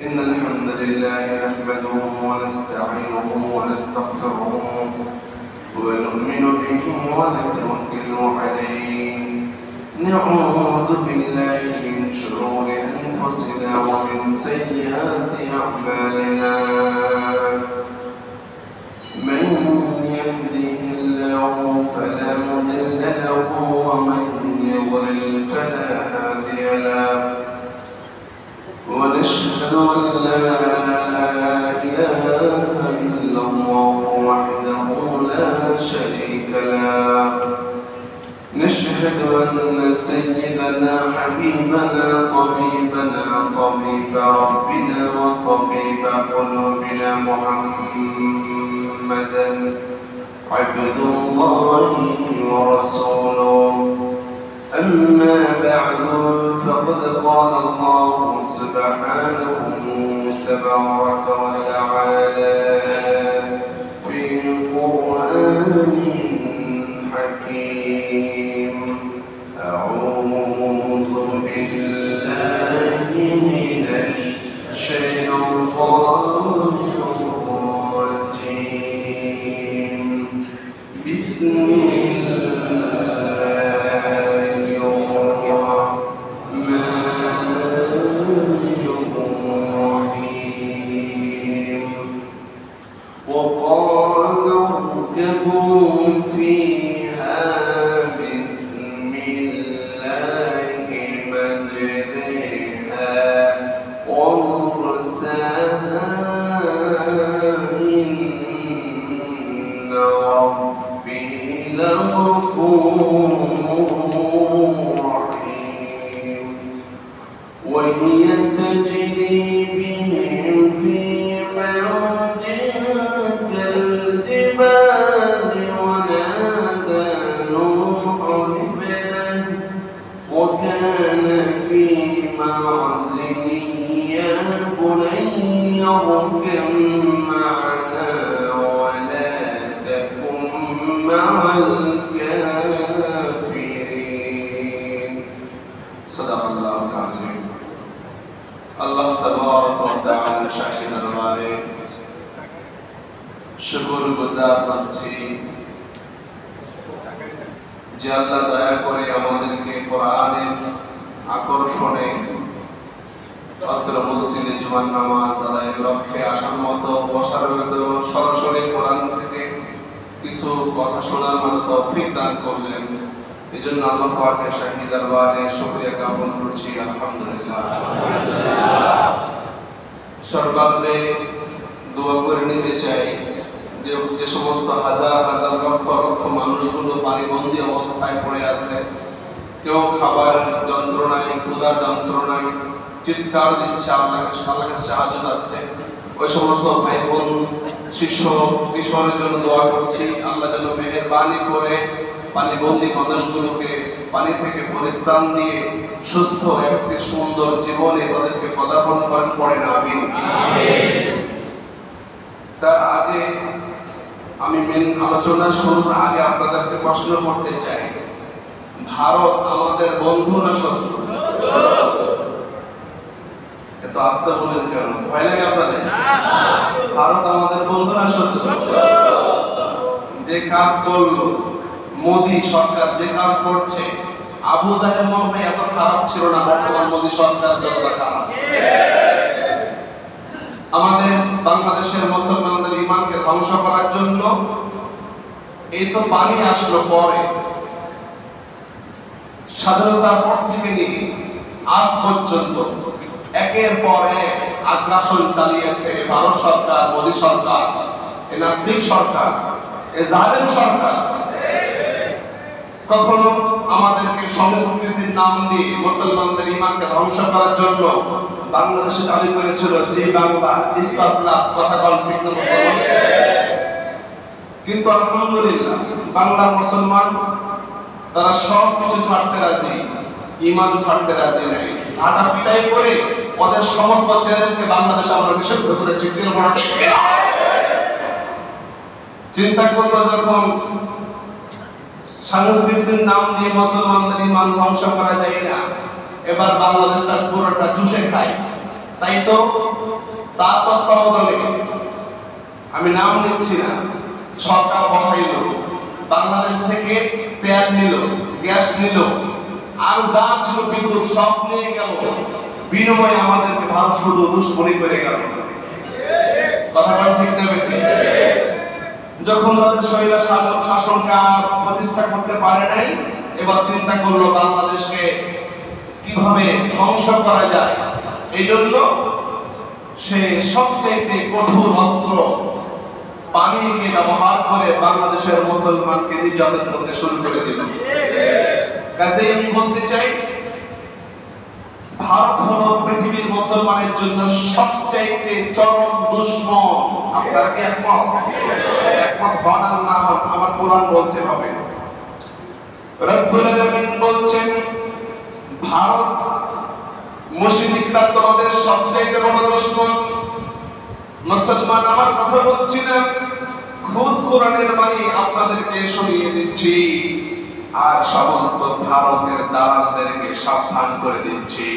إن الحمد لله نحمده ونستعينه ونستغفره ونؤمن به ونتوكل عليه. نعوذ بالله من شرور أنفسنا ومن سيئات أعمالنا. من يهده الله فلا مضل له ومن يضلل فلا هادي له. ونشهد أن لا إله إلا الله وحده لا شريك له. نشهد أن سيدنا حبيبنا طبيبنا طبيب ربنا وطبيب قلوبنا محمدا عبد الله ورسوله. أما بعد فقد قال الله سبحانه تبارك وتعالى في قرآن حكيم. أعوذ بالله من الشيطان الرجيم. بسم وهي تجري بهم في موج كالجبال. ونادى نوح ابنه وكان في معزل يا بني اركب معنا ولا تكن مع الكافرين. صدق الله العظيم. আল্লাহ তাবারক ওয়া তাআলা শাহী দরবারে শুকরগুজার হচ্ছি যে আল্লাহ দয়া করে আমাদেরকে কোরআনের আকর্ষণে অত্র মসজিদে জুমার নামাজ আদায়ের লক্ষ্যে আসার মতো বসার মতো সরাসরি কোরআন থেকে কিছু কথা শোনার মতো তৌফিক দান করলেন। এজন্য আল্লাহ পাকের শাহী দরবারে শুকরিয়া জ্ঞাপন করছি। আলহামদুলিল্লাহ। সর্বাগ্রে দোয়া করে নিতে চাই যে সমস্ত হাজার হাজার লক্ষ লক্ষ মানুষগুলো পানিবন্দী অবস্থায় পড়ে আছে, কেউ খাবার যন্ত্রণায় ক্ষুধার যন্ত্রণায় চিৎকার দিচ্ছে, আল্লাহকে সাহায্য চাচ্ছে, ওই সমস্ত ভাই বোন শিশু কিশোরের জন্য দোয়া করছি। আল্লাহ যেন মেহেরবানি করে পানিবন্দী মানুষগুলোকে পানি থেকে পরিত্রাণ দিয়ে সুস্থ একটি সুন্দর জীবনে তাদেরকে পদার্পণ করেন, পড়েন আমিন। তার আগে আমি মেন আলোচনা শুরুর আগে আপনাদেরকে প্রশ্ন করতে চাই, ভারত আমাদের বন্ধু না শত্রু? এত আস্তে বলেন কেন? ভয় লাগে আপনাদের? ভারত আমাদের বন্ধু না শত্রু? যে কাজ করলো মোদী সরকার, যে কাজ করছে, আবু জাহেল মনে এত খারাপ ছিল না, বর্তমান মোদী সরকার যতটা খারাপ। আমাদের বাংলাদেশের মুসলমানদের ঈমানকে ধ্বংস করার জন্য এই তো পানি আসলো পরে, স্বাধীনতার পর থেকে নিয়ে আজ পর্যন্ত একের পর এক আগ্রাসন চালিয়েছে ভারত সরকার, মোদী সরকার, এই নাস্তিক সরকার, এই জালেম সরকার। কখনো আমাদেরকে সংস্কৃতির নাম দিয়ে মুসলমানদের ঈমানকে ধ্বংস করার জন্য বাংলাদেশে চালু করেছিল জি বাংলা, ইসলাম প্লাস, কথা বল ঠিক না মুসলমান? কিন্তু আলহামদুলিল্লাহ বাংলার মুসলমান তারা সব কিছু ছাড়তে রাজি, ঈমান ছাড়তে রাজি নাই। ঝাঁটা পিটাই করে ওদের সমস্ত চ্যানেলকে বাংলাদেশে আমরা নিষিদ্ধ করেছি। চিন্তা করলো যখন সংস্কৃতির নাম দিয়ে মুসলমানদের ঈমান ধ্বংস করা যায় না, এবার বাংলাদেশটা পুরোটা চুষে খায়। তাই তো তার তত্ত্বাবধানে আমি নাম নিচ্ছি না, সরকার বসাইল, বাংলাদেশ থেকে তেল নিল, গ্যাস নিল, আর যা ছিল বিদ্যুৎ সব নিয়ে গেল, বিনিময়ে আমাদেরকে ভারত শুধু দুশ্মনী করে গেল। কথা বল ঠিক না বেঠিক? যখন তাদের শৈলা শাসনকে আর প্রতিষ্ঠা করতে পারে নাই, এবার চিন্তা করলো বাংলাদেশকে কিভাবে ধ্বংস করা যায়। এই জন্য সে সবচেয়ে কঠোর অস্ত্র পানিকে ব্যবহার করে বাংলাদেশের মুসলমানকে নির্যাতন করতে শুরু করে দিল। কাজেই আমি বলতে চাই, ভারত হলো পৃথিবীর মুসলমানের জন্য সবচাইতে চরম দুশমন। আপনারা কি একমত? একমত হন আর না হন, আমার কোরআন বলছে হবে। রব্বুল আলামিন বলছেন, ভারত মুশরিকরা তোমাদের সবচাইতে বড় দুশমন। মুসলমান, আমার কথা বলছি না, খুদ কোরআনের বাণী আপনাদেরকে শুনিয়ে দিচ্ছি, আর সমস্ত ভারতের দালালদেরকে সাবধান করে দিচ্ছি,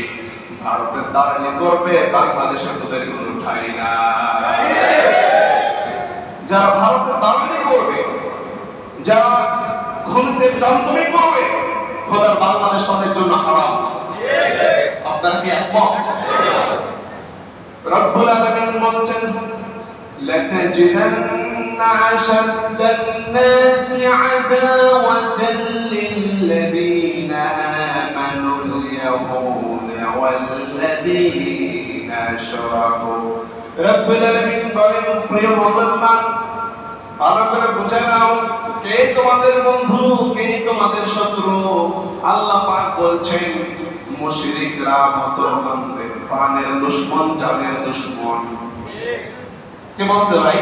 ভারতের দালালি করবে বাংলাদেশের তোদের কোনো ঠাই না। যারা ভারতের দালালি করবে, যারা খুনিদের চামচামি করবে, খোদার বাংলাদেশ তাদের জন্য হারাম। আপনারা কি একমত? রব্বুল আলামিন বলছেন, লাতাজিদান্না আশাদ্দান-নাসি আদাওয়াতান লিল্লাযীনা আমানুল ইয়াহুদা ওয়াল্লাযীনা আশরাকু। রব্বুল আলামিন বলেন, প্রিয় মুসলমান, ভালো করে বুঝে নাও, কে তোমাদের বন্ধু, কে তোমাদের শত্রু। আল্লাহ পাক বলছেন, মুশরিকরা মুসলমানদের প্রাণের দুশমন, জানের দুশমন। কে বলছে ভাই?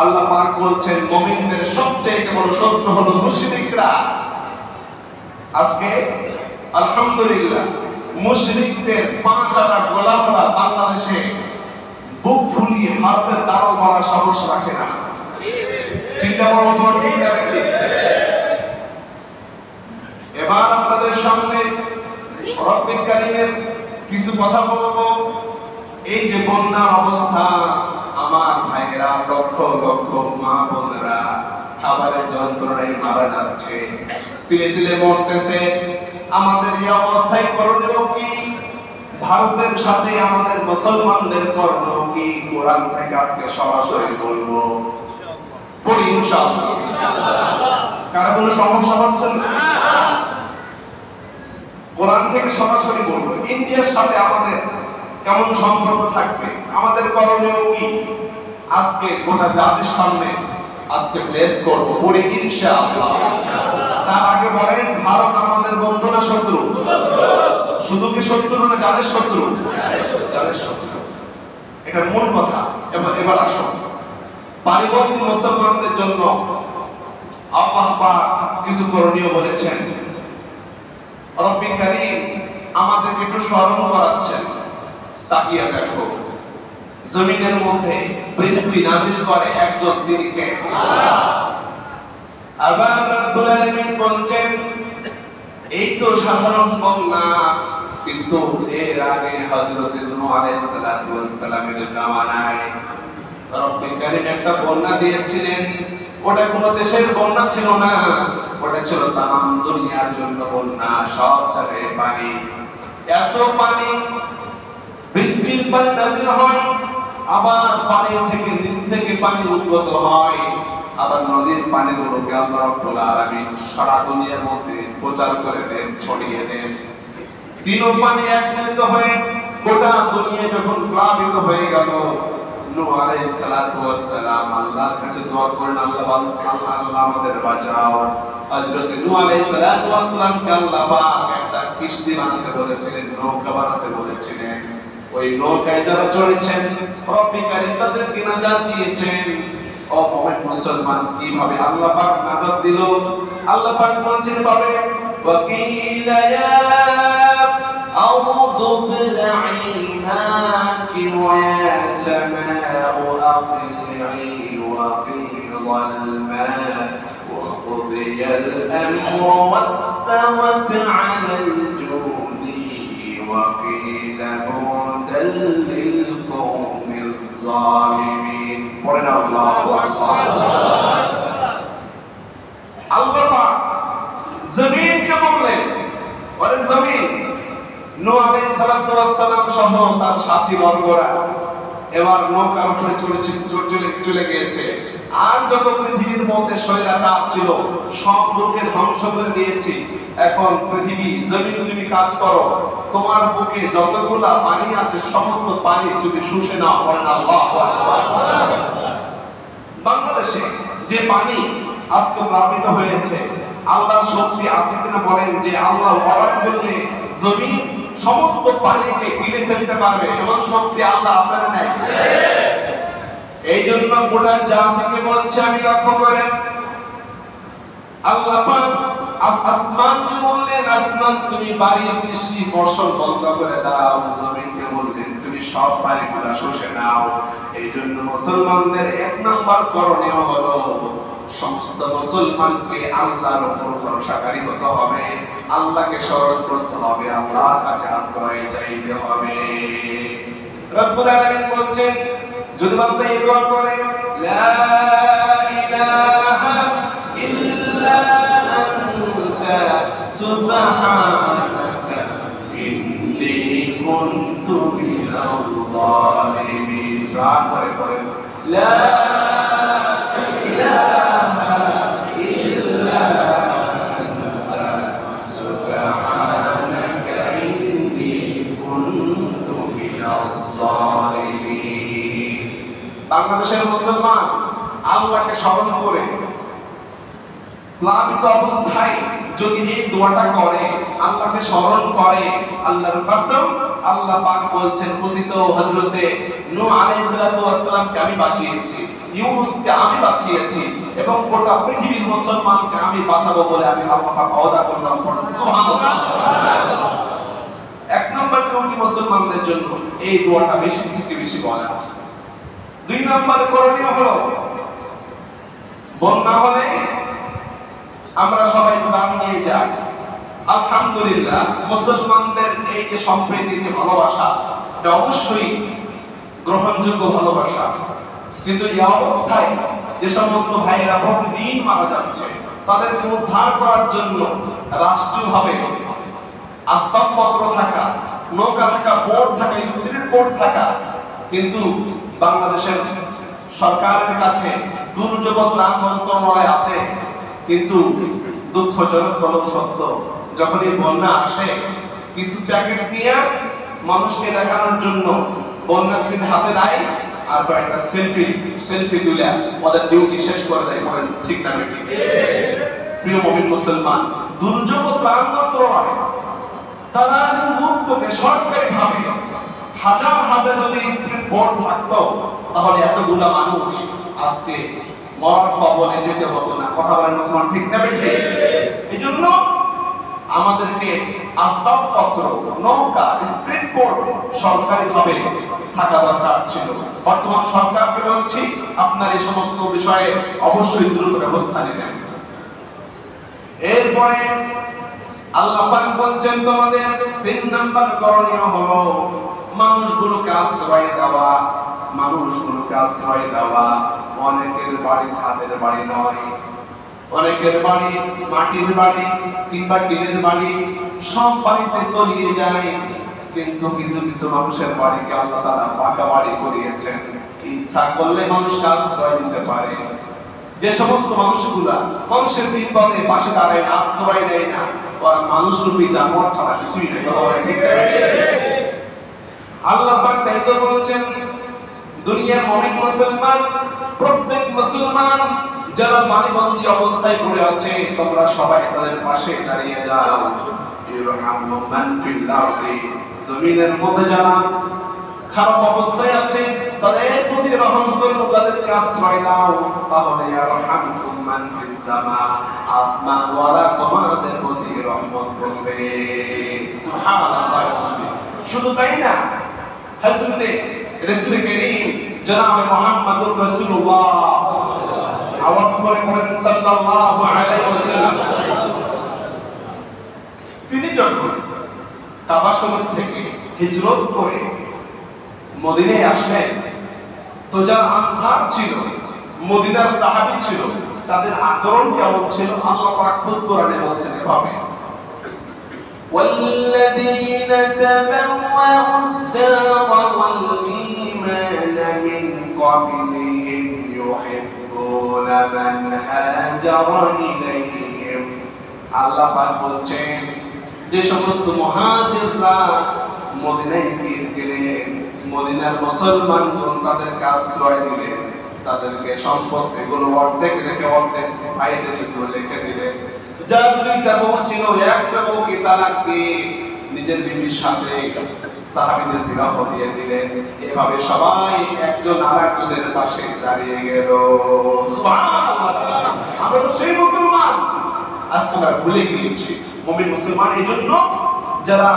আল্লাহ পাক বলছেন, মুমিনদের সবচেয়ে বড় শত্রু হলো মুশরিকরা। আজকে আলহামদুলিল্লাহ মুশরিকদের 5 গোলামরা বাংলাদেশে বুক ফুলিয়ে ভারতের দারুণ বলার সাহস রাখে না। চিন্তা করো ঠিক না? এবার আপনাদের সামনে রব্বুল কারীমের কিছু কথা বলবো। এই যে বন্যার অবস্থা, আমার ভাইয়েরা, লক্ষ লক্ষ মা বোনেরা খাবারের যন্ত্রণায় মারা যাচ্ছে, তিলে তিলে মরতেছে। আমাদের এই অবস্থায় করণীয় কি? ভারতের সাথে আমাদের মুসলমানদের করণীয় কি? কোরআন থেকে আজকে সরাসরি বলবো, পড়ি ইনশাআল্লাহ। কার কোনো সমস্যা হচ্ছে না? কোরআন থেকে সরাসরি বলবো। ইন্ডিয়ার সাথে আমাদের কেমন সম্পর্ক থাকবে, আমাদের করণীয় কি, আজকে গোটা জাতির সামনে আজকে প্লেস করব, পড়ি ইনশাআল্লাহ। তার আগে বলেন, ভারত আমাদের বন্ধু না শত্রু? শুধু কি শত্রু না জানের শত্রু? জানের শত্রু, এটা মূল কথা। এবার আসুন, পারিবর্তী মুসলমানদের জন্য আল্লাহ পাক কিছু করণীয় বলেছেন। রব্বুল কারীম আমাদেরকে একটু স্মরণ করাচ্ছেন। তাকিয়ে দেখো, জমিনের মধ্যে বৃষ্টি নাযিল করে একজন, তিনি কে? আল্লাহ। আবার রব্বুল আলামিন বলছেন, এই তো সাধারণ বন্যা, কিন্তু এর আগে হযরত নূহ আলাইহিস সালাতু ওয়াস সালামের জামানায় রব্বুল কারীম একটা বন্যা দিয়েছিলেন। ওটা কোনো দেশের বন্যা ছিল না, ওটা ছিল তামাম দুনিয়ার জন্য বন্যা। সব জায়গায় পানি, এত পানি, বৃষ্টির পানি নাযিল হয়, আবার পানি থেকে নিচ থেকে পানি উদ্গত হয়, আবার নদীর পানিগুলোকে আল্লাহ রাব্বুল আলামিন সারা দুনিয়ার মধ্যে প্রচার করে দেন, ছড়িয়ে দেন। তিনও পানি এক মিলিত হয়ে গোটা দুনিয়া যখন প্লাবিত হয়ে গেল, নূহ আলাইহিস সালাতু ওয়াস সালাম আল্লাহর কাছে দোয়া করেন, আল্লাহ আমাদের বাঁচাও। হযরত নূহ আলাইহিস সালাতু ওয়াস সালামকে আল্লাহ পাক একটা কিস্তি বানাতে বলেছিলেন, নৌকা বানাতে বলেছিলেন। ওই নৌকায় যারা চড়েছেন, রব্বুল কারীম তাদেরকে নাজাত দিয়েছেন। ও মুমিন মুসলমান, কিভাবে আল্লাহ পাক নাজাত দিল? আল্লাহ পাক বলেছেন ভাবে, ওয়াকিলা ইয়া আউযু বিল্লাহি মাকি ওয়া ইয়া সামাউ আqli'i ওয়া qidal মা ওয়া qudiya al-amru ওয়াস্তাওat 'ala পড়েন আল্লাহু আকবার। আল্লাহ পাক জমিনকে বললেন, ওরে জমিন, নূহ আলাইহিস সালাতু ওয়াস সালাম সহ তার সাথী বর্গরা এবার নৌকার উপরে চলে গিয়েছে। আর যত পৃথিবীর মধ্যে স্বৈরাচার ছিল সবগুলোকে ধ্বংস করে দিয়েছি। এখন পৃথিবী জমিন তুমি কাজ করো, তোমার বুকে যতগুলা পানি আছে সমস্ত পানি তুমি শুষে নাও। বলেন আল্লাহু আকবার। বাংলাদেশে যে পানি আজকে প্লাবিত হয়েছে, আল্লাহর শক্তি আছে কিনা বলেন? যে আল্লাহ অর্ডার করলে জমিন সমস্ত পানিকে গিলে ফেলতে পারবে এমন শক্তি আল্লাহ আছে না নাই? এই জন্য গোটা জাতিকে বলছে, আমি লক্ষ্য করেন আল্লাহ পাক আসমানকে বললেন, আসমান তুমি বাড়ির বৃষ্টি বর্ষণ বন্ধ করে দাও। জমিনকে বললেন, তুমি সব পানিগুলো শুষে নাও। এই জন্য মুসলমানদের এক নম্বর করণীয় হলো সমস্ত মুসলমানকে আল্লাহর উপর ভরসাকারী হতে হবে, আল্লাহকে স্মরণ করতে হবে, আল্লাহর কাছে আশ্রয় চাইতে হবে। রব্বুল আলামিন বলছেন, যদি বান্দা এই দোয়া করে, লা ইলাহা ইল্লা আনতা সুবহানাকা ইন্নী কুনতু মিনাল যালিমিন। প্রাণ ভরে পড়েন, লা ইলাহা ইল্লা আনতা সুবহানাকা ইন্নী কুনতু মিনাল যালিমিন। বাংলাদেশের মুসলমান আল্লাহকে স্মরণ করে প্লাবিত অবস্থায় যদি এই দোয়াটা করে, আল্লাহকে স্মরণ করে, আল্লাহর কসম আল্লাহ পাক বলছেন, পতিত হযরতে নূহ আলাইহিস সালাতু ওয়াস সালামকে আমি বাঁচিয়েছি, ইউনূসকে আমি বাঁচিয়েছি এবং গোটা পৃথিবীর মুসলমানকে আমি বাঁচাবো বলে আমি আল্লাহ পাক ওয়াদা করলাম। সুবহানাল্লাহ। এক নম্বর কোটি মুসলমানদের জন্য এই দোয়াটা বেশি থেকে বেশি বলা। দুই নম্বর করণীয় হলো, বন্যা হলে আমরা সবাই প্রাণ নিয়ে যাই। আলহামদুলিল্লাহ, মুসলমানদের এই যে সম্প্রীতি, ভালোবাসা, এটা অবশ্যই গ্রহণযোগ্য ভালোবাসা। কিন্তু এই অবস্থায় যে সমস্ত ভাইয়েরা প্রতিদিন মারা যাচ্ছে, তাদেরকে উদ্ধার করার জন্য রাষ্ট্রীয়ভাবে আসবাবপত্র থাকা, নৌকা থাকা, বোট থাকা, স্পিড বোট থাকা, কিন্তু বাংলাদেশের সরকারের কাছে দুর্যোগ ত্রাণ মন্ত্রণালয় আছে, কিন্তু দুঃখজনক হলো সত্য, যখনই বন্যা আসে কিছু প্যাকেট দিয়ে মানুষকে দেখানোর জন্য বন্যাকে হাতে দেয় আর কয়েকটা সেলফি তুলে ওদের ডিউটি শেষ করে দেয়। বলেন ঠিক না ঠিক? প্রিয় মুমিন মুসলমান, দুর্যোগ ত্রাণ মন্ত্রণালয় তারা উদ্যোগে সরকারিভাবে হাজার হাজার যদি স্পিড বোট থাকতো, তাহলে এতগুলা মানুষ আজকে মরার কবলে যেতে হতো না। কথা বলেন মুসলমান, ঠিক না ঠিক? এই জন্য আমাদেরকে আসবাবপত্র, নৌকা, স্পিড বোট সরকারিভাবে থাকা দরকার ছিল। বর্তমান সরকারকে বলছি, আপনার এই সমস্ত বিষয়ে অবশ্যই দ্রুত ব্যবস্থা নেবেন। এরপরে আল্লাহ পাক বলছেন, তোমাদের তিন নম্বর করণীয় হলো মানুষগুলোকে আশ্রয় দেওয়া। মানুষগুলোকে আশ্রয় দেওয়া। অনেকের বাড়ি ছাদের বাড়ি নয়, অনেকের বাড়ি মাটির বাড়ি কিংবা টিনের বাড়ি, সব বাড়িতে তলিয়ে যায়। কিন্তু কিছু কিছু মানুষের বাড়িকে আল্লাহ তাআলা পাকা বাড়ি করিয়েছেন। ইচ্ছা করলে মানুষকে আশ্রয় দিতে পারে। যে সমস্ত মানুষগুলা মানুষের বিপদে পাশে দাঁড়ায় না, আশ্রয় দেয় না, ওরা মানুষরূপী জানোয়ার ছাড়া কিছুই নেই। ঠিক না? আল্লাহ পাক তাই তো বলছেন, দুনিয়ার অনেক মুসলমান, প্রত্যেক মুসলমান যারা পানিবন্দী অবস্থায় পড়ে আছে, তোমরা সবাই তাদের পাশে দাঁড়িয়ে যাও। ইরহামু মান ফিল আরদি, জমিনের মধ্যে যারা খারাপ অবস্থায় আছে তাদের প্রতি রহম করো, তাদেরকে আশ্রয় দাও, তাহলে ইয়ারহামকুম মান ফিস সামা, আসমান ওয়ালা তোমাদের প্রতি রহমত করবে। সুবহানাল্লাহ। শুধু তাই না, হযরতে রাসূল করিম জনাবে মুহাম্মদুর রাসূলুল্লাহ, আওয়াজ করে বলেন সাল্লাল্লাহু আলাইহি ওয়াসাল্লাম, তিনি যখন কাবা শরীফ থেকে হিজরত করে মদিনায় আসলেন, তো যারা আনসার ছিল, মদিনার সাহাবী ছিল, তাদের আচরণ কেমন ছিল? আল্লাহ পাক খুব কোরআনে বলছেন এভাবে, والذين تبوأوا الدار والإيمان من قبلهم يحبون من هاجر إليهم। আল্লাহ পাক বলছেন যে সমস্ত মুহাজিররা মদিনায় গেলেন, মদিনার মুসলমানগণ তাদেরকে আশ্রয় দিলেন, তাদেরকে সম্পত্তি গুলো অর্ধেক রেখে অর্ধেক ভাইদের জন্য লিখে দিলেন। যার দুইটা বউ ছিল, একটা বউকে তালাক দিয়ে নিজের বিবির সাথে সাহাবীদের বিবাহ দিয়ে দিলেন। এভাবে সবাই একজন আরেকজনের পাশে দাঁড়িয়ে গেল। সুবহানাল্লাহ, আমরা তো সেই মুসলমান, আজকে আমরা ভুলে গিয়েছি মুমিন মুসলমান। এই জন্য যারা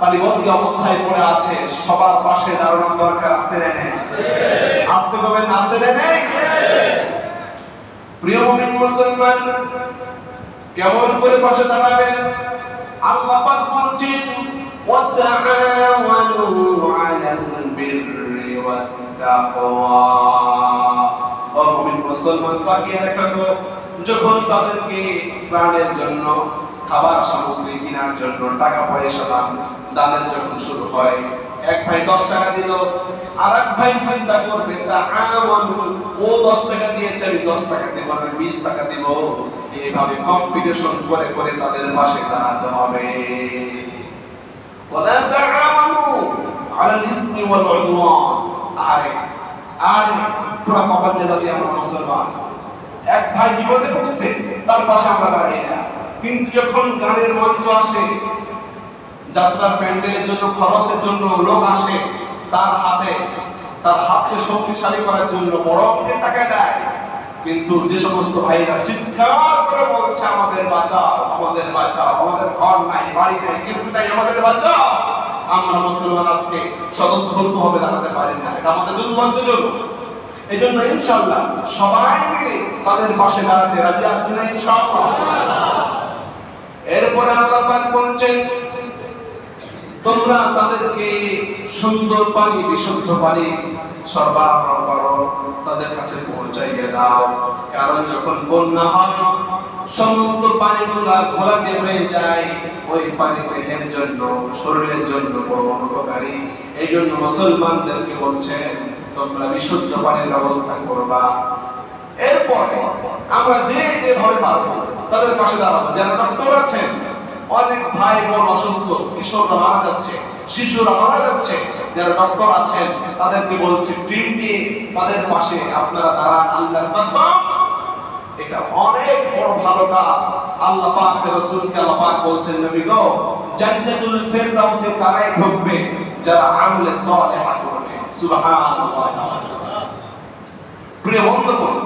পানিবন্দী অবস্থায় পড়ে আছে সবার পাশে দাঁড়ানোর দরকার আছে না নেই? আজকে কবে আছে না নেই? প্রিয় মুমিন মুসলমান, কেমন করে পাশে দাঁড়াবেন? আল্লাহ পাক বলছেন ওয়াতাআওয়ানু আলাল বিররি ওয়াত তাকওয়া। ও মুমিন মুসলমান, তাকিয়ে দেখো, যখন তাদেরকে প্রাণের জন্য খাবার সামগ্রী কেনার জন্য টাকা পয়সা দানের যখন শুরু হয়, এক ভাই 10 টাকা দিল, আর এক ভাই চিন্তা করবে ও 10 টাকা দিয়েছে, আমি 10 টাকা দেব, আমি 20 টাকা দেব। এইভাবে কম্পিটিশন করে করে তাদের পাশে দাঁড়াতে হবে। ওয়ালা তাআওয়ানু আলাল ইসমি ওয়াল উদওয়ান। আরে পুরো কপালে জাতি আমরা মুসলমান, এক ভাই বিপদে পড়ছে তার পাশে আমরা দাঁড়াই না, কিন্তু যখন গানের মঞ্চ আসে, যাত্রার প্যান্ডেলের জন্য খরচের জন্য লোক আসে, তার হাতকে শক্তিশালী করার জন্য বড় অঙ্কের টাকা দেয়, কিন্তু যে সমস্ত ভাইরা চিৎকার করে বলছে আমাদের বাঁচাও, আমাদের বাঁচাও, আমাদের ঘর নাই, বাড়ি নাই, কিছু নাই, আমাদের বাঁচাও, আমরা মুসলমান আজকে স্বতঃস্ফূর্তভাবে দাঁড়াতে পারি না। এটা আমাদের জন্য লজ্জাজনক। এই জন্য ইনশাআল্লাহ সবাই মিলে তাদের পাশে দাঁড়াতে রাজি আছি না ইনশাআল্লাহ? এরপরে আল্লাহ পাক বলছেন তোমরা তাদেরকে সুন্দর পানি, বিশুদ্ধ পানি সরবরাহ করো, তাদের কাছে পৌঁছাইয়ে দাও। কারণ যখন বন্যা হয় সমস্ত পানিগুলা ঘোলাটে হয়ে যায়, ওই পানি দেহের জন্য, শরীরের জন্য বড় উপকারী। এই জন্য মুসলমানদেরকে বলছেন তোমরা বিশুদ্ধ পানির ব্যবস্থা করবা। এরপরে আমরা যেভাবে পারবো তাদের পাশে দাঁড়াবো। যারা ডক্টর আছেন, অনেক ভাই বোন অসুস্থ, কিশোররা মারা যাচ্ছে, শিশুরা মারা যাচ্ছে, যারা ডক্টর আছেন তাদেরকে বলছি টিম নিয়ে তাদের পাশে আপনারা দাঁড়ান। আল্লাহর কসম, এটা অনেক বড় ভালো কাজ। আল্লাহ পাক রাসূলকে আল্লাহ পাক বলছেন, নবী গো, জান্নাতুল ফিরদাউসে তারাই ঢুকবে যারা আমলে সালেহা করবে। সুবহানাল্লাহ। প্রিয় বন্ধুগণ,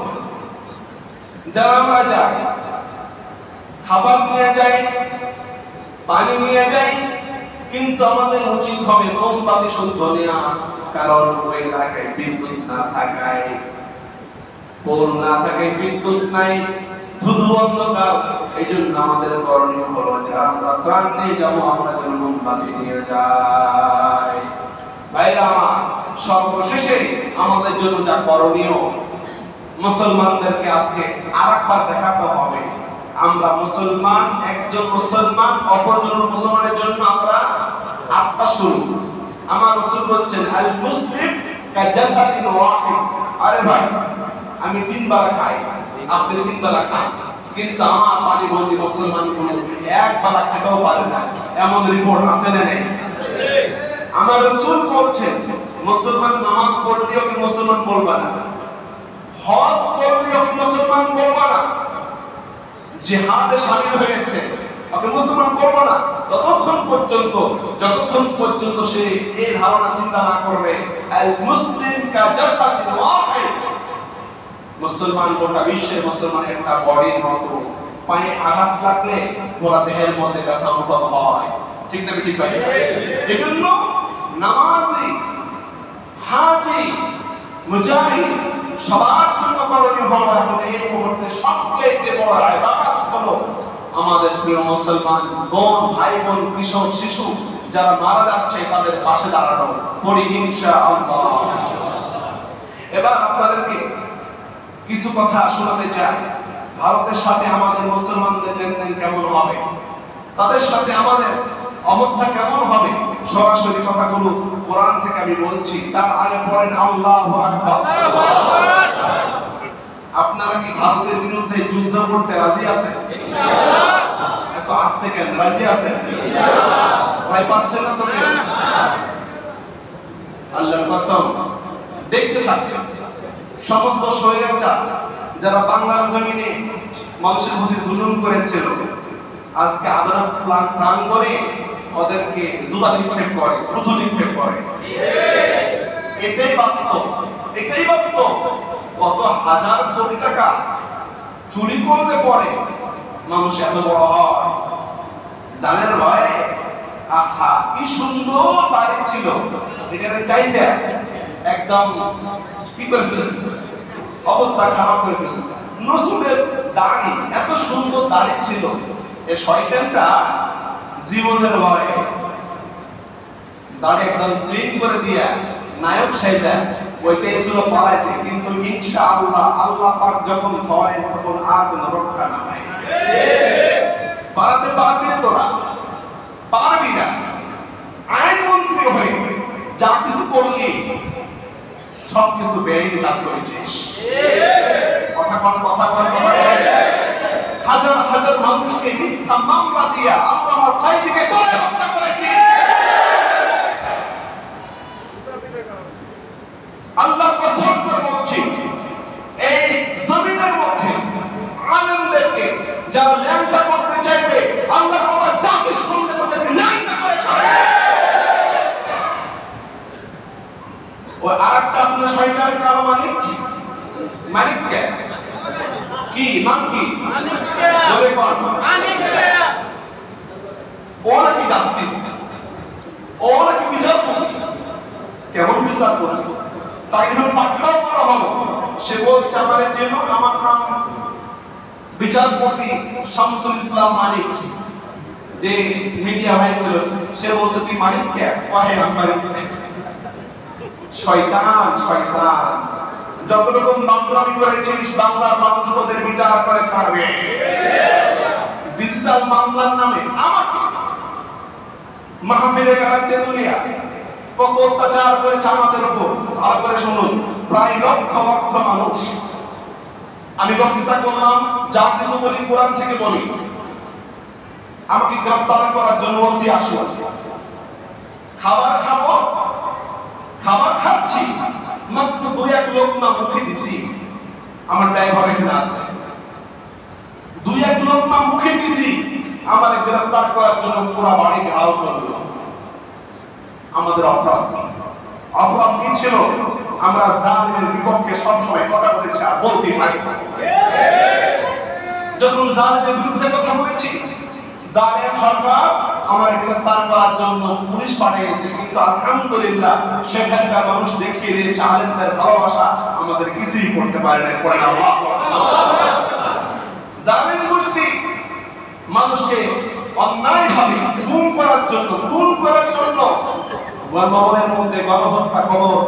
যারা আমরা যাই, খাবার নিয়ে যাই, পানি নিয়ে যাই, কিন্তু আমাদের উচিত হবে মোমবাতি শুদ্ধ নেওয়া। কারণ ওই এলাকায় বিদ্যুৎ না থাকায়, পোল না থাকায় বিদ্যুৎ নাই, ধুধু অন্ধকার। এই জন্য আমাদের করণীয় হলো যে আমরা ত্রাণ নিয়ে যাবো, আমরা যেন মোমবাতি নিয়ে যাই। ভাইরা আমার, সর্বশেষে আমাদের জন্য যা করণীয়, মুসলমানদেরকে আজকে আরেকবার দেখাতে হবে আমরা মুসলমান, একজন মুসলমান অপরজন মুসলমানের জন্য আমরা আত্মা শুরু। আমার রাসূল বলেছেন আল মুসলিম কাজাসাদিন ওয়াহিদ। আরে ভাই, আমি 3 বেলা খাই, আপনি 3 বেলা খান, কিন্তু আমার পানিবন্দী মুসলমানগুলো 1 বেলা খেতেও পারে না, এমন রিপোর্ট আছে না নেই? আমার রাসূল বলেছেন মুসলমান নামাজ পড়লেও কি মুসলমান বলবা না, হজ করলেও কি মুসলমান বলবা না, জিহাদে শামিল হয়েছে ওকে মুসলমান করবো না, যতক্ষণ পর্যন্ত সে এই ধারণা চিন্তা না করবে আল মুসলিম কাজাসাদিন ওয়াহিদ। মুসলমান গোটা বিশ্বের মুসলমান একটা বডির মতো, পায়ে আঘাত লাগলে পুরো দেহের মধ্যে ব্যথা অনুভব হয়, ঠিক না? ঠিক ভাই, এজন্য নামাজি, হাজি, মুজাহিদ সবার জন্য করণীয় হলো আমাদের এই মুহূর্তে সবচেয়ে বড় ইবাদত হলো আমাদের প্রিয় মুসলমান বোন, ভাই বোন, কৃষক, শিশু যারা মারা যাচ্ছে তাদের পাশে দাঁড়ানো। পড়ি ইনশাআল্লাহ। এবার আপনাদেরকে কিছু কথা শোনাতে চাই। ভারতের সাথে আমাদের মুসলমানদের লেনদেন কেমন হবে, তাদের সাথে আমাদের অবস্থা কেমন হবে, সরাসরি কথাগুলো কোরআন থেকে আমি বলছি। তার আগে পড়েন আল্লাহু আকবার। আপনারা কি ভারতের বিরুদ্ধে যুদ্ধ করতে রাজি আছেন? ইনশাআল্লাহ। এত আস্তে কেন, রাজি আছেন? ইনশাআল্লাহ। ভয় পাচ্ছেন না তো? আল্লাহর কসম, দেখতে থাকবেন সমস্ত স্বৈরাচার যারা বাংলার জমিনে মানুষের প্রতি জুলুম করেছিল, আজকে আদালত প্রাঙ্গণে ওদেরকে জুতা নিক্ষেপ করে, থুতু নিক্ষেপ করে। এটাই বাস্তব, এটাই বাস্তব। কত হাজার কোটি টাকা চুরি করলে পরে মানুষ এত বড় হয় জানেন ভাই? আহা, কি সুন্দর বাড়ি ছিল, এখানে চাইছে একদম কি করেছে, অবস্থা খারাপ করে ফেলেছে। নসুলের দাড়ি, এত সুন্দর দাড়ি ছিল, এই শয়তানটা জীবনের ভয়ে দাড়ি একদম ক্লিন করে দিয়া নায়ক সাইজা ওই চাইছিল পালাইতে, কিন্তু ইনশাআল্লাহ আল্লাহ পাক যখন ধরেন তখন আর কোনো রক্ষা নাই। পালাতে পারবি না, তোরা পারবি না। আইনমন্ত্রী হয়ে যা কিছু করলি সবকিছু বেআইনি কাজ করেছিস। কথা কন, কথা কন, কথা কন। হাজার হাজার মানুষকে মিথ্যা মামলা দিয়া আল্লামা সাইদিকে গলায় হত্যা করেছিস। আল্লাহ কসম করে বলছি, এই জমিনের মধ্যে আলেমদেরকে যারা ল্যাংটা করতে চাইবে, আল্লাহর কথা যাকে শুনতে তাদেরকে ল্যাংটা করে ছাড়বে। ওই আরেকটা আসলে শয়তান কারো মালিক, মালিক কে? কি নাম কি? মালিক কে? বলে কোন মালিক কে? ও নাকি জাস্টিস, ও নাকি বিচারপতি। কেমন বিচারপতি? তাই যখন পাকড়াও করা হলো, সে বলছে আমার যেন আমার নাম বিচারপতি শামসুল ইসলাম মালিক, যে মিডিয়া ভাই ছিল, সে বলছে তুই মালিক কে? কহে আমি মালিক। শয়তান, শয়তান, যত রকম মামলামি করেছিস বাংলার মানুষ ওদের বিচার করে ছাড়বে। ডিজিটাল মামলার নামে আমাকে মাহফিলে গালাতে দুনিয়া কত অত্যাচার করেছে আমাদের উপর। ভালো করে শুনুন, প্রায় লক্ষ লক্ষ মানুষ, আমি বক্তৃতা করলাম, যা কিছু বলি কোরআন থেকে বলি, আমাকে গ্রেফতার করার জন্য ওসি আসলো। খাবার খাবো, খাবার খাচ্ছি, মাত্র 2-1 লোকমা মুখে দিছি, আমার ড্রাইভার এখানে আছে, 2-1 লোকমা মুখে দিছি, আমাকে গ্রেফতার করার জন্য পুরো বাড়ি ঘেরাও করলো। আমাদের অপরাধ কি ছিল? আমরা জালিমের বিপক্ষে সবসময় কথা বলেছি আর বলতেই পারি। যখন জালিমের বিরুদ্ধে কথা বলেছি, জালিম সরকার আমার গ্রেফতার করার জন্য পুলিশ পাঠিয়েছে, কিন্তু আলহামদুলিল্লাহ সেখানকার মানুষ দেখিয়ে দিয়েছে আলেমদের ভালোবাসা আমাদের কিছুই করতে পারে না। পড়েন আল্লাহু আকবার। জালিম মূর্তি মানুষকে অন্যায়ভাবে খুন করার জন্য গণভবনের মধ্যে গণহত্যা কবর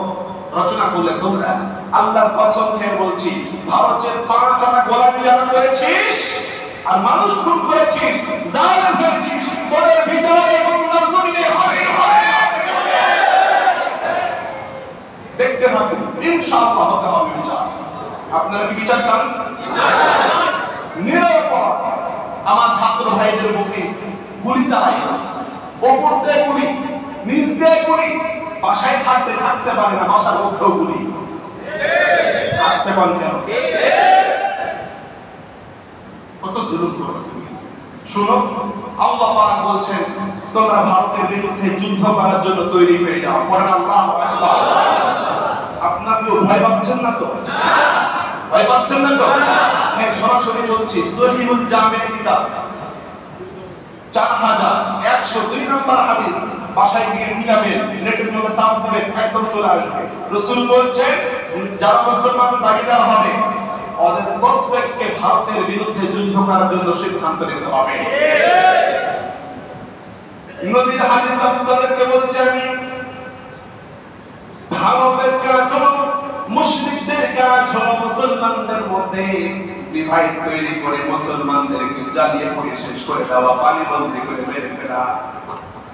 রচনা করলে তোমরা। আল্লাহর কসম খেয়ে বলছি, ভারতের 5টা গোলামি যারা করেছিস আর মানুষ খুন করেছিস, জালিম করেছিস, তোদের বিচার এবং জমিনে হবে হবে। দেখতে থাকুন, ইনশাআল্লাহ হতে হবে বিচার। আপনারা কি বিচার চান? নিরপরাধ আমার ছাত্র ভাইদের বুকে গুলি চালাই, ওপর দিয়ে গুলি, নিচ দিয়ে গুলি, বাসায় থাকতে পারে না, বাসার মধ্যেও গুলি। আসতে পান কেন? কত জুলুম করো তুমি। শুনো, আল্লাহ পাক বলছেন তোমরা ভারতের বিরুদ্ধে যুদ্ধ করার জন্য তৈরি হয়ে যাও। পড়েন আল্লাহু আকবার। আপনারা কি ভয় পাচ্ছেন না তো? ভয় পাচ্ছেন না তো? হ্যাঁ, সরাসরি বলছি, সহিহুল জামির কিতাব 4102 নম্বর হাদিস, বাসায় গিয়ে নিয়াবেন, নেটের মধ্যে সার্চ দিবেন, একদম চলে আসবে। রাসূল বলছেন যারা মুসলমান দাবিদার হবে ওদের প্রত্যেককে ভারতের বিরুদ্ধে যুদ্ধ করার জন্য সিদ্ধান্ত নিতে হবে। নবীর হাদিস আপনাদেরকে বলছি আমি, ভারতের কাছে মুশরিক মুসলমানদের মধ্যে ডিভাইড তৈরি করে মুসলমানদেরকে জ্বালিয়ে পুড়িয়ে শেষ করে দেওয়া, পানিবন্দী করে মেরে ফেলা।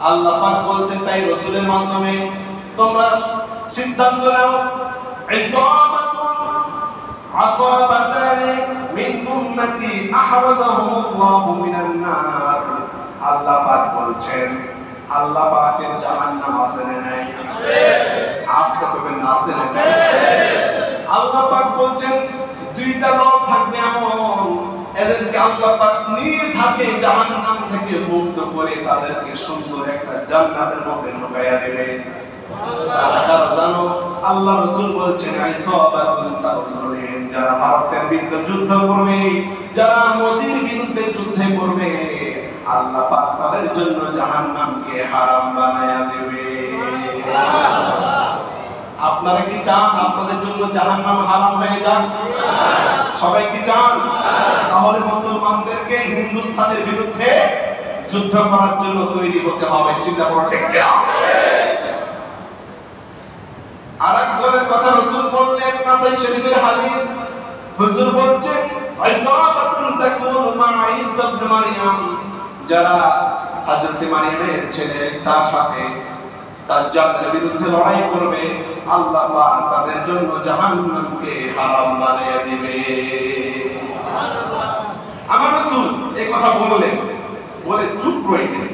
আল্লাহ পাক বলছেন তাই রাসূলের মাধ্যমে তোমরা সিদ্ধান্ত নাও, আসাবাতানি মিন উম্মতি আহরাজাহুমুল্লাহু মিনান নার। আল্লাহ পাক বলছেন, আল্লাহ পাকের জাহান্নাম আছে না নাই? আছে। আজকে তবে না আছে না? আল্লাহ পাক বলছেন দুইটা দল থাকবে এমন, এদেরকে আল্লাহ পাক নিজ হাতে জাহান্নাম থেকে মুক্ত করে তাদেরকে সুন্দর একটা জান্নাতের মধ্যে ঢুকাইয়া দেবে। তারা জানো, আল্লাহ রাসূল বলছেন আইসাবাতুন তাউজুলিন, যারা ভারতের বিরুদ্ধে যুদ্ধ করবে, যারা মোদির বিরুদ্ধে যুদ্ধে করবে, আল্লাহ পাক তাদের জন্য জাহান্নামকে হারাম বানায়া দেবে। আপনারা কি চান আপনাদের জন্য জাহান্নাম হারাম হয়ে যাক? সবাই কি চান? তাহলে মুসলমানদেরকে হিন্দুস্তানের বিরুদ্ধে যুদ্ধ করার জন্য তৈরি হতে হবে। চিন্তা করুন, ঠিক কি না? আরেক দলের কথা রাসূল বললেন, নাসাই শরীফের হাদিস, হুজুর বলছেন আইসাবাতুন তাকুনু মা ঈসা ইবনে মারইয়াম, যারা হযরত মারইয়ামের ছেলে ঈসার সাথে দাজ্জালের বিরুদ্ধে লড়াই করবে, আল্লাহ পাক তাদের জন্য জাহান্নামকে হারাম বানিয়ে দিবে। সুবহানাল্লাহ। আমার রাসূল এই কথা বললেন, বলে চুপ রইলেন,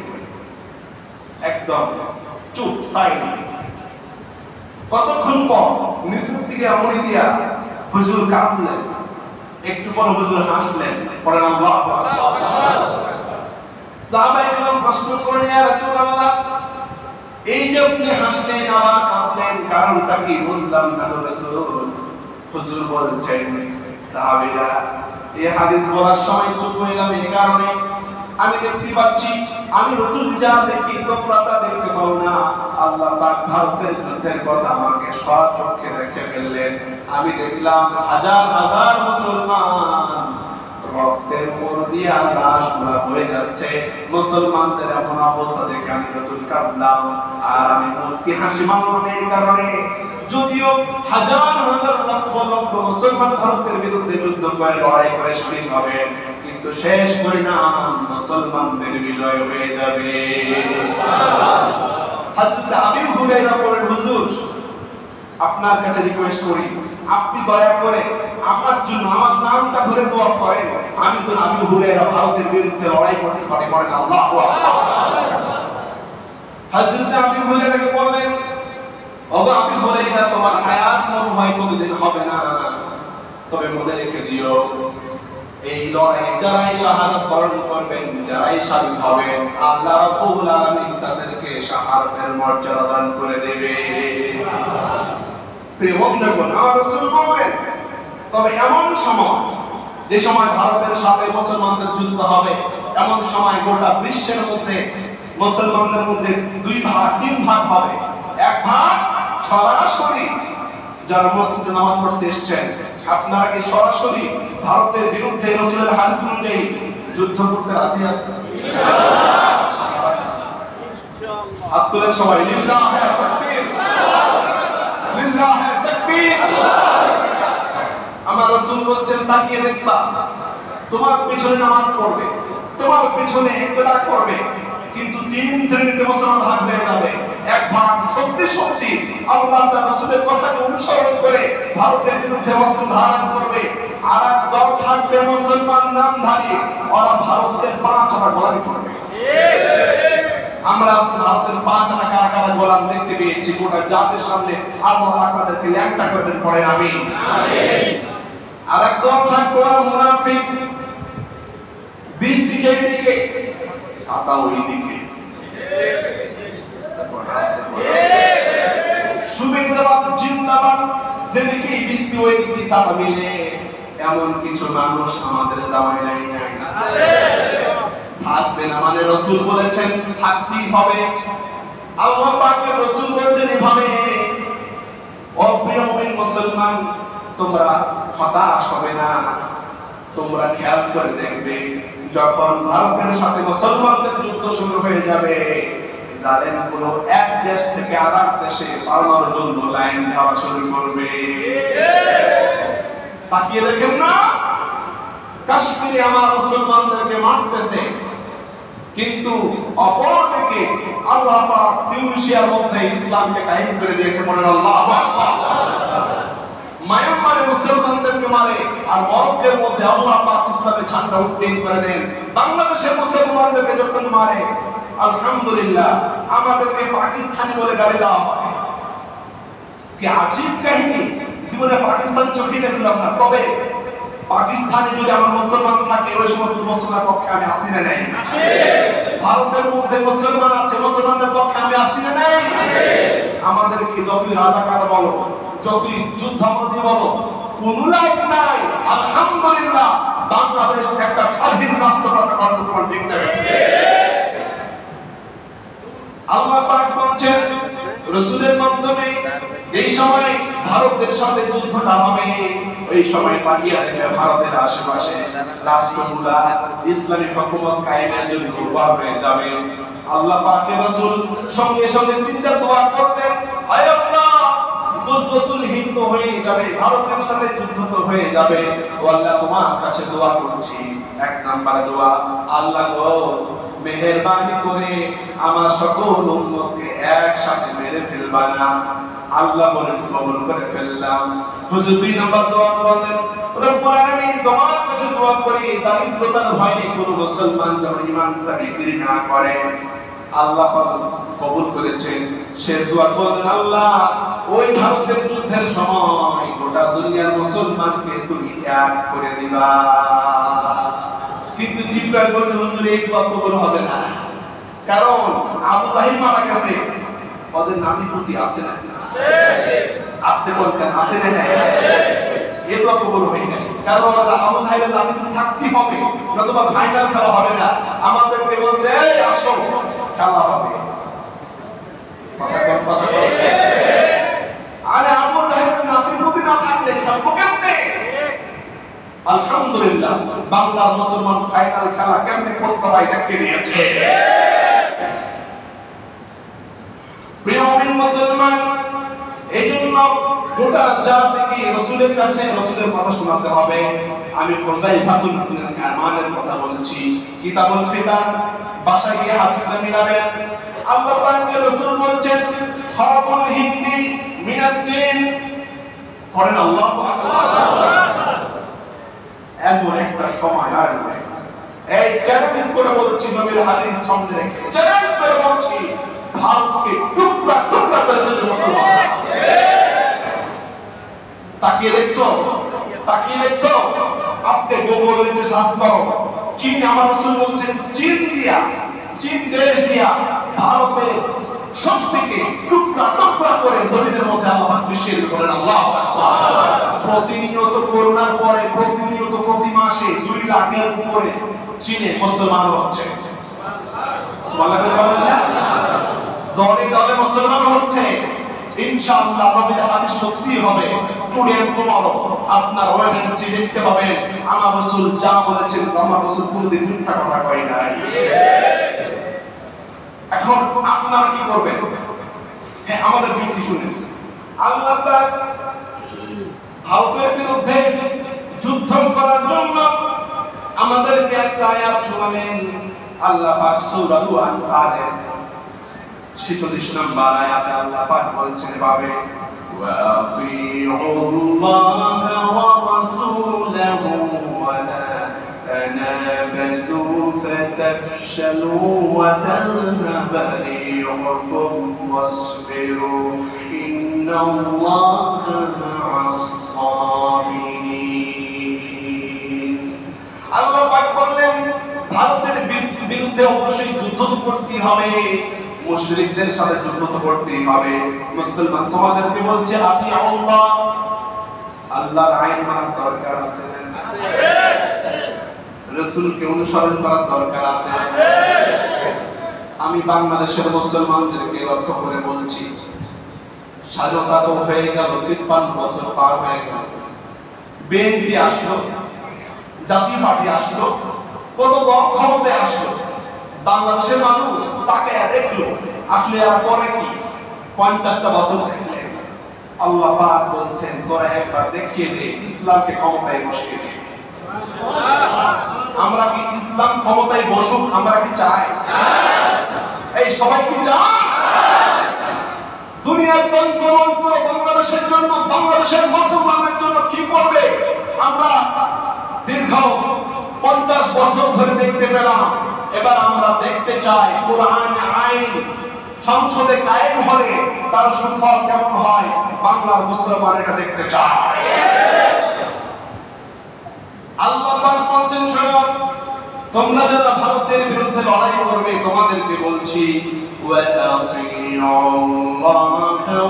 একদম চুপ, সাইলেন্ট। কতক্ষণ পর নিচের থেকে আমরি দিয়া হুজুর কাঁদলেন, একটু পর হুজুর হাসলেন, পড়েন আল্লাহু আকবার। সাহাবায়ে কেরাম প্রশ্ন করলেন, ইয়া রাসূলুল্লাহ, এই যে আপনি হাসলেন আবার কাঁদলেন, কারণটা কি বুঝলাম না গো রাসূল। হুজুর বলছেন, সাহাবীরা এই হাদিস বলার সময় চুপ হইলাম এই কারণে, আমি দেখতে পাচ্ছি, আমি রাসূল যা দেখি তোমরা তা দেখতে পাও না। আল্লাহ পাক ভারতের যুদ্ধের কথা আমাকে স্বচক্ষে দেখে ফেললেন। আমি দেখলাম হাজার হাজার মুসলমান রক্তের উপর দিয়ে লাশগুলা বয়ে যাচ্ছে। মুসলমানদের এমন অবস্থা দেখে আমি রাসূল কাঁদলাম, আর আমি মুচকি হাসি মারলাম এই কারণে, যদিও হাজার হাজার লক্ষ লক্ষ মুসলমান ভারতের বিরুদ্ধে যুদ্ধ করে লড়াই করে শহীদ হবে, কিন্তু শেষ পরিণাম মুসলমানদের বিজয় হয়ে যাবে। হযরত আবু হুরায়রা বলেন, হুজুর আপনার কাছে রিকোয়েস্ট করি, আপনি দয়া করে আমার জন্য আমার নামটা ধরে দোয়া করেন, আমি যেন আবু হুরায়রা ভারতের বিরুদ্ধে লড়াই করতে পারি। বলেন আল্লাহু আকবার। হযরত আবু হুরায়রাকে বললেন, ওগো আবু হুরায়রা, তোমার হায়াত মনে হয় কোনদিন হবে না, তবে মনে রেখে দিও, এই লড়াই যারাই শাহাদাত বরণ করবেন, যারাই শহীদ হবেন, আল্লাহ রাব্বুল আলামিন তাদেরকে শাহাদাতের মর্যাদা দান করে দেবে। প্রিয় বন্ধুগণ, আমার রাসূল বলেন, তবে এমন সময়, যে সময় ভারতের সাথে মুসলমানদের যুদ্ধ হবে, এমন সময় গোটা বিশ্বের মধ্যে মুসলমানদের মধ্যে দুই ভাগ তিন ভাগ হবে। এক ভাগ সরাসরি যারা মসজিদে নামাজ পড়তে এসেছেন, আপনারা কি সরাসরি ভারতের বিরুদ্ধে রাসূলের হাদিস অনুযায়ী যুদ্ধ করতে রাজি আছেন? ইনশাআল্লাহ। হাত তুলেন সবাই, লিল্লাহি তাকবীর, লিল্লাহি তাকবীর। আমার রাসূল বলেন, তাকিয়ে দেখবা, তোমার পিছনে নামাজ পড়বে, তোমার পিছনে ইক্তেদা করবে, কিন্তু তিন শ্রেণীতে মুসলমান ভাগ হয়ে যাবে। এক ভাগ সত্যি সত্যি আল্লাহ তাআলা রাসূলের কথাকে অনুসরণ করে ভারতের বিরুদ্ধে অস্ত্র ধারণ করবে, আর এক দল থাকবে মুসলমান নামধারী, ওরা ভারতকে পাঁচ হাজার গোলামি করবে। আমরা আজকে ভারতের পাঁচ হাজার কারা কারা গোলাম দেখতে পেয়েছি, গোটা জাতির সামনে আল্লাহ তাদেরকে ল্যাংটা করে দেন, পড়েন আমিন। আর এক দল থাকবে ওরা মুনাফিক, বৃষ্টি যেদিকে ছাতা ওই দিকে, সুবিধাবাদ জিন্দাবাদ, যেদিকে বৃষ্টি ওই দিকে ছাতা মিলে। এমন কিছু মানুষ আমাদের জামানায় নাই, থাকবে না মানে রাসূল বলেছেন থাকতেই হবে। আল্লাহ পাকের রাসূল বলেছেন এভাবে, ও প্রিয় মুমিন মুসলমান, তোমরা হতাশ হবে না। তোমরা খেয়াল করে দেখবে, যখন ভারতের সাথে মুসলমানদের যুদ্ধ শুরু হয়ে যাবে, জালেম গুলো এক দেশ থেকে আরেক দেশে পালানোর জন্য লাইন দেওয়া শুরু করবে। তাকিয়ে দেখেন না, কাশ্মীরে আমার মুসলমানদেরকে মারতেছে, কিন্তু অপরদিকে আল্লাহ পাক তিউনিসিয়ার মধ্যে ইসলামকে কায়েম করে দিয়েছে। বলেন আল্লাহু আকবার। মায়ানমারে মুসলমানদেরকে মারে, আর মরক্কোর মধ্যে আল্লাহ পাক ইসলামের ঝান্ডা উত্তোলন করে দেন। বাংলাদেশের মুসলমানদেরকে যখন মারে, আলহামদুলিল্লাহ আমাদেরকে পাকিস্তানি বলে গালি দেওয়া হয়। কি আজীব কাহিনী, জীবনে পাকিস্তান চোখে দেখলাম না, তবে পাকিস্তানে যদি আমার মুসলমান থাকে ওই সমস্ত মুসলমানের পক্ষে আমি আসি না নাই? ভারতের মধ্যে মুসলমান আছে, মুসলমানদের পক্ষে আমি আসি না নাই? আমাদেরকে যতই রাজাকার বলো, যতই যুদ্ধাপরাধী বলো, কোন লাভ নাই। আলহামদুলিল্লাহ বাংলাদেশ একটা স্বাধীন রাষ্ট্র গঠন করছে, ঠিক না? আল্লাহ পাক বলেন রাসূলের মাধ্যমে এই সময় ভারতের সাথে যুদ্ধটা হবে, ওই সময় তাকিয়ে দেখবে ভারতের আশেপাশে রাষ্ট্রগুলা ইসলামী হুকুমত কায়েমের জন্য উর্বর হয়ে যাবে। আল্লাহ পাকের রাসূল সঙ্গে সঙ্গে তিনটা দোয়া করতেন, আয় আল্লাহ গুজরাতুল হিন্দ হয়ে যাবে, ভারতের সাথে যুদ্ধ তো হয়ে যাবে, ও আল্লাহ তোমার কাছে দোয়া করছি। এক নাম্বার দোয়া, আল্লাহ গো মেহেরবানি করে আমার সকল উম্মতকে একসাথে মেরে ফেলবা না। আল্লাহ বলেন কবুল করে ফেললাম। হুজুর দুই নাম্বার দোয়া করলেন, রব্বুল আলামিন তোমার কাছে দোয়া করি দারিদ্রতার ভয়ে কোন মুসলমান যেন ঈমানটা বিক্রি না করে। আল্লাহ কবুল করেছেন। সে দোয়া করলেন, আল্লাহ ওই ভারতের যুদ্ধের সময় গোটা দুনিয়ার মুসলমানকে তুমি এক করে দিবা। কিন্তু জিব্রাইল বলছে, হুজুর এই দোয়া কবুল হবে না, কারণ আবু জাহিল মারা গেছে, ওদের নাতি পুতি আছে না? আসতে বলতেন আছে না? এই দোয়া কবুল হয় না, কারণ আবু জাহিলের নাতি পুতি থাকতেই হবে, নতুবা ফাইনাল খেলা হবে না। আমাদেরকে বলছে এই আসো খেলা হবে। আরে আবু জাহিলের নাতি পুতি না থাকলে খেলবো কেমনে? আলহামদুলিল্লাহ বাংলার মুসলমান ফাইনাল খেলা কেমনে করতে হয় দেখিয়ে দিয়েছে। প্রিয় মুমিন মুসলমান, এইজন্য গোটা জাতিকে রাসূলের কাছে রাসূলের কথা শোনাতে হবে। আমি হুযাইফাতুল ইয়ামানের কথা বলছি, কিতাবুল ফিতান বাসায় গিয়ে হাদিসটা মিলাবেন। আল্লাহ পাকের রাসূল বলছেন, খারাবুল হিন্দি মিনাস জিন, পড়েন আল্লাহু আকবার। এমন একটা সময় আসবে, এই চ্যালেঞ্জ করে বলছি, নবীর হাদিস সামনে রেখে চ্যালেঞ্জ করে বলছি, ভারতকে টুকরা টুকরা করে দেবে মুসলমানরা। তাকিয়ে দেখছো, তাকিয়ে দেখছো আজকে গোবরের যে শাস্ত্র চীন, আমার রাসূল বলছেন চীন দিয়া, চীন দেশ দিয়া ভারতে শক্তিকে টুকরা টুকরা করে জমিনের মধ্যে আল্লাহ মিশিয়ে করেন। আল্লাহু আকবার। প্রতিনিয়ত করোনার পরে প্রতিনিয়ত প্রতি মাসে 2 লাখের উপরে চীনে মুসলমান হচ্ছে। সুবহানাল্লাহ। দলে দলে মুসলমান হচ্ছে। ইনশাআল্লাহ নবীর হাদিস সত্যি হবে। টুডে এন্ড টুমরো আপনার ওয়েবসাইটে দেখতে পাবেন আমার রাসূল যা বলেছেন, আমার রাসূল কোনদিন মিথ্যা কথা কয় নাই। এখন আপনারা কি করবেন? হ্যাঁ, আমাদের বিরতি শুনেন। আল্লাহ পাক ভারতের বিরুদ্ধে যুদ্ধ করার জন্য আমাদেরকে একটা আয়াত শোনালেন। আল্লাহ পাক সূরা আনফালের 46 নম্বর আয়াতে আল্লাহ পাক বলছেন এভাবে, ওয়াতিউল্লাহা ওয়া রাসূলাহু ওয়া লা তানাবাযু ফাতাফশালু ওয়া তাযহাবা রিহুকুম ওয়াসবিরু ইন্নাল্লাহা মা'আস সাবিরিন। আল্লাহ পাক বললেন ভারতের বিরুদ্ধে অবশ্যই যুদ্ধ করতে হবে, মুশরিকদের সাথে যুদ্ধ করতেই হবে। মুসলমান তোমাদেরকে বলছে আপনি আল্লাহ, আল্লাহর আইন মানার দরকার আছে না? আছে। রাসূলকে অনুসরণ করার দরকার আছে। আছে। আমি বাংলাদেশের মুসলমানদেরকে লক্ষ্য করে বলছি, স্বাধীনতা তো হয়ে গেল, 53 বছর পার হয়ে গেল, বিএনপি আসলো, জাতীয় পার্টি আসলো, কত দল ক্ষমতায় আসলো, বাংলাদেশের মানুষ তাকে দেখলো, আসলে আর পরে কি 50টা বছর দেখলেন, আল্লাহ পাক বলছেন তোরা একবার দেখিয়ে দে ইসলামকে ক্ষমতায় বসিয়ে দে। আমরা কি ইসলাম ক্ষমতায় বসুক আমরা কি চাই? এই সবাই কি চায়? দুনিয়ার তন্ত্র বাংলাদেশের জন্য, বাংলাদেশের মুসলমানদের জন্য কি করবে আমরা দীর্ঘ 50 বছর ধরে দেখতে পেলাম। এবার আমরা দেখতে চাই কোরআন আইন সংসদে কায়েম হলে তার সুফল কেমন হয় বাংলার মুসলমান এটা দেখতে চায়। আল্লাহ পাক বলেন শোনো, তোমরা যারা ভারতের বিরুদ্ধে লড়াই করবে তোমাদেরকে বলছি ওয়াতাকিউল্লাহ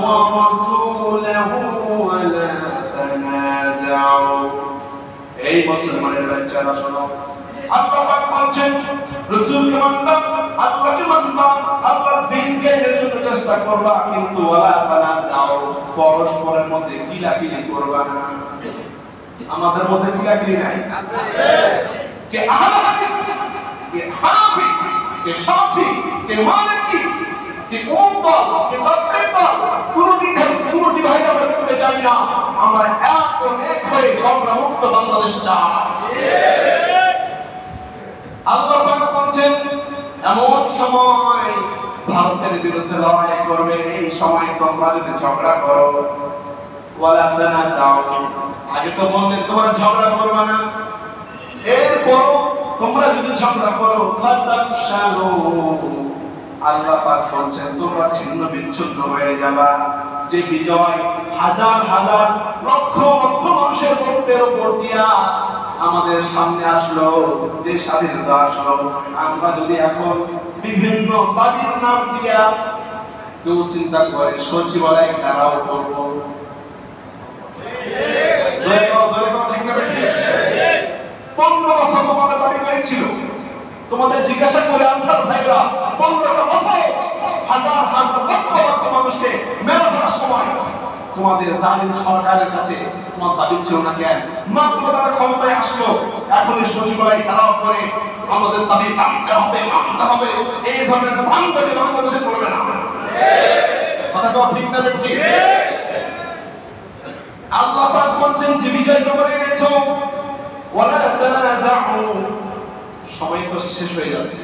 ওয়া রাসূলাহু ওয়া লা তানাযাউ। এই মুসলমানের বাচ্চারা শোনো, আল্লাহ পাক বলেন রাসূলকে মানবা, আল্লাহকে মানবা, আল্লাহর দ্বীনকে এর জন্য চেষ্টা করবা, কিন্তু ওয়ালা তানাযাউ পরস্পরের মধ্যে কিলাকিলি করবা না। আমাদের মধ্যে কিলাকিলি নাই আছে? কে আহলে হাদিস, কে হানাফি, কে শাফি, কে মালিকি, কে উম্মাহ, কে তাবলিগ, কোনো ডিভাইড আমরা করতে চাই না। আমরা এক হয়ে ঝগড়া মুক্ত বাংলাদেশ চাই। আল্লাহ পাক বলেন এমন সময় ভারতের বিরুদ্ধে লড়াই করবে, এই সময় তোমরা যদি ঝগড়া করো ওয়ালা তানাযাউ, আগে তো বললেন তোমরা ঝগড়া করবে না, এরপর তোমরা যদি ঝগড়া করো ফাতাফশালু, আল্লাহ পাক বলেন তোমরা ছিন্ন বিচ্ছিন্ন হয়ে যাবা। যে বিজয় হাজার হাজার লক্ষ লক্ষ মানুষের রক্তের উপর দিয়া আমাদের সামনে আসলো, যে স্বাধীনতা আসলো, আমরা যদি এখন বিভিন্ন দাবির নাম দিয়া কেউ চিন্তা করে সচিবালয় ঘেরাও করবো, ঠিক না বেঠিক? 15 বছর তোমাদের দাবি করেছিল, তোমাদের জিজ্ঞাসা করে আনসার ভাইরা 15 বছর হাজার হাজার লক্ষ লক্ষ মানুষকে মেরে ফেলার সময় তোমাদের জালিম সরকারের কাছে তোমার দাবি ছিল না কেন? মাত্র তারা ক্ষমতায় আসলো, এখনই সচিবালয় ঘেরাও করে আমাদের দাবি মানতে হবে, এই ধরনের ভাঙবাজি বাংলাদেশে করবে না। কথা তো ঠিক না ঠিক? আল্লাহ পাক বলেন যে বিজয় তোমরা এনেছো ওয়ালা তানাযাউ, সময় তো শেষ হয়ে যাচ্ছে,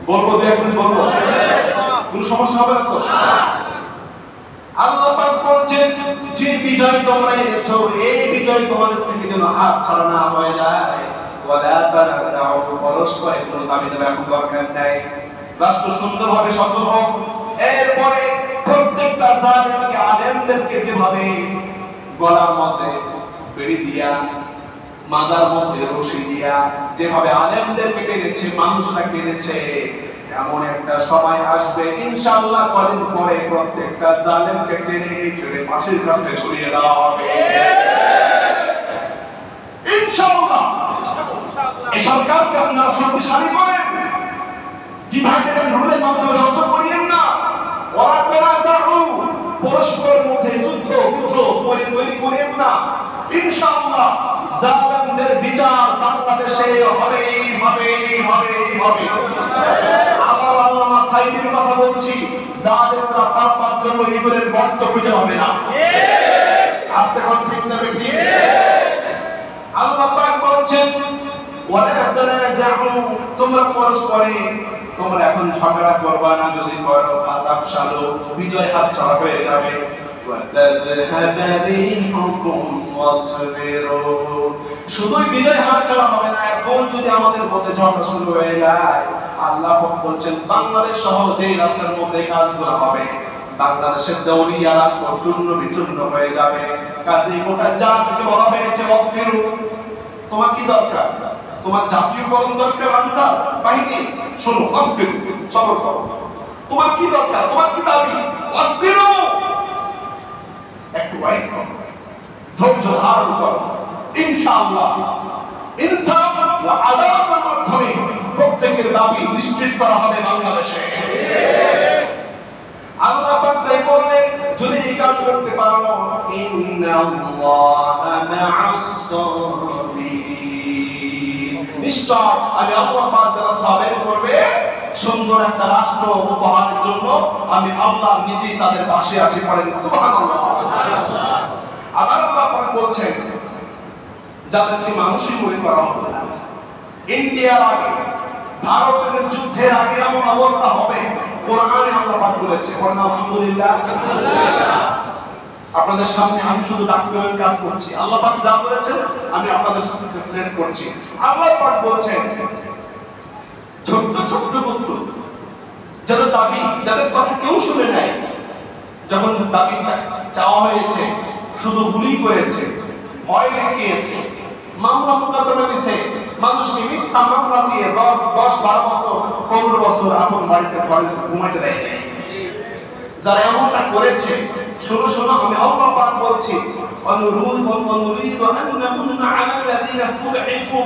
বলবো তো এখন বলবো, কোনো সমস্যা হবে না তো? আল্লাহ পাক বলেন যে বিজয় তোমরা এনেছো এই বিজয় তোমাদের থেকে যেন হাত ছাড়া না হয়ে যায়। ওয়ালা তানাযাউ, পরস্পরের কোনো দাবি দেওয়া এখন দরকার নাই, রাষ্ট্র সুন্দরভাবে সচল হোক। এরপরে প্রত্যেকটা জালেমকে আলেমদেরকে যেভাবে গলার মধ্যে বেড়ি দিয়া মাজার মধ্যে রশি দিয়া যেভাবে আলেমদেরকে টেনেছে মানুষরা কেনেছে, এমন একটা সময় আসবে ইনশাআল্লাহ কদিন পরে প্রত্যেকটা জালেমকে টেনে চলে ফাঁসির কাছে ঝুলিয়ে দেওয়া হবে ইনশাআল্লাহ। এই সরকারকে আপনারা শক্তিশালী করেন, ডিভাইডেড রুলের মাধ্যমে নষ্ট করিয়েন না। ওরা তানাযাউ, পরস্পরের মধ্যে যুদ্ধ করিয়েন না। ইনশাআল্লাহ জালেমদের বিচার বাংলাদেশে হবে। আবার আল্লামা সাইদির কথা বলছি, জালেমরা পালাবার জন্য ইঁদুরের গর্ত খুঁজে হবে না। আস্তে কথা ঠিক না ঠিক? আল্লাহ পাক বলেন ওয়ালা তানাযাউ, তোমরা পরস্পরে তোমরা এখন ঝগড়া করবা না, যদি করো ফাতাফশালু, বিজয় হাত ছাড়া হয়ে যাবে। শুধুই বিজয় হাত ছাড়া হবে না, এখন যদি আমাদের মধ্যে ঝগড়া শুরু হয়ে যায়, আল্লাহ বলছেন বাংলাদেশ সহ যে রাষ্ট্রের মধ্যে কাজগুলো হবে বাংলাদেশের দেউলিয়া রাষ্ট্র চূর্ণ বিচূর্ণ হয়ে যাবে। কাজেই গোটা জাতিকে বলা হয়েছে অস্থির। তোমার কি দরকার? তোমার জাতীয়করণ দরকার, আনসার বাহিনী, শোনো অস্থির, সবর করো। তোমার কি দরকার? তোমার কি দাবি? অস্থির, একটু ওয়াইট করো, ধৈর্য ধারণ করো। ইনশাআল্লাহ ইনসাফ ও আদালতের মাধ্যমে প্রত্যেকের দাবি নিশ্চিত করা হবে বাংলাদেশে। আল্লাহ পাক তাই বললেন যদি এই কাজ করতে পারো, ইন্নাল্লাহা মা'আস সাবিরিন, নিশ্চয় আমি আল্লাহ পাক যারা সাবের করবে সুন্দর সুন্দর একটা রাষ্ট্র উপহারের জন্য আমি আল্লাহ নিজেই তাদের পাশে আছি। বলেন সুবহানাল্লাহ। আবার আল্লাহ পাক বলছেন যাদেরকে মানুষই মনে করা হতো না, ইন্ডিয়ার আগে ভারতের যুদ্ধের আগে এমন অবস্থা হবে কোরআনে আল্লাহ পাক বলেছে। বলেন আলহামদুলিল্লাহ। আপনাদের সামনে আমি শুধু ডাক্তারের কাজ করছি, আল্লাহ পাক যা বলেছেন আমি আপনাদের সামনে প্লেস করছি। আল্লাহ পাক বলছেন ছোট্ট ছোট্ট পুত্র যাদের দাবি, যাদের কথা কেউ শুনে নাই, যখন দাবি চাওয়া হয়েছে শুধু গুলি করেছে, ভয় দেখিয়েছে, মামলা মোকদ্দমা দিয়েছে, মানুষকে মিথ্যা মামলা দিয়ে 10-12 বছর 15 বছর আপন বাড়িতে ঘুমাইতে দেয় নাই। যারা এমনটা করেছে, শোনো শোনো, আমি আল্লাহ পাক বলছি অনুরুদ আন নাকুনা আলা আল্লাযীনা ইসতুদঈফু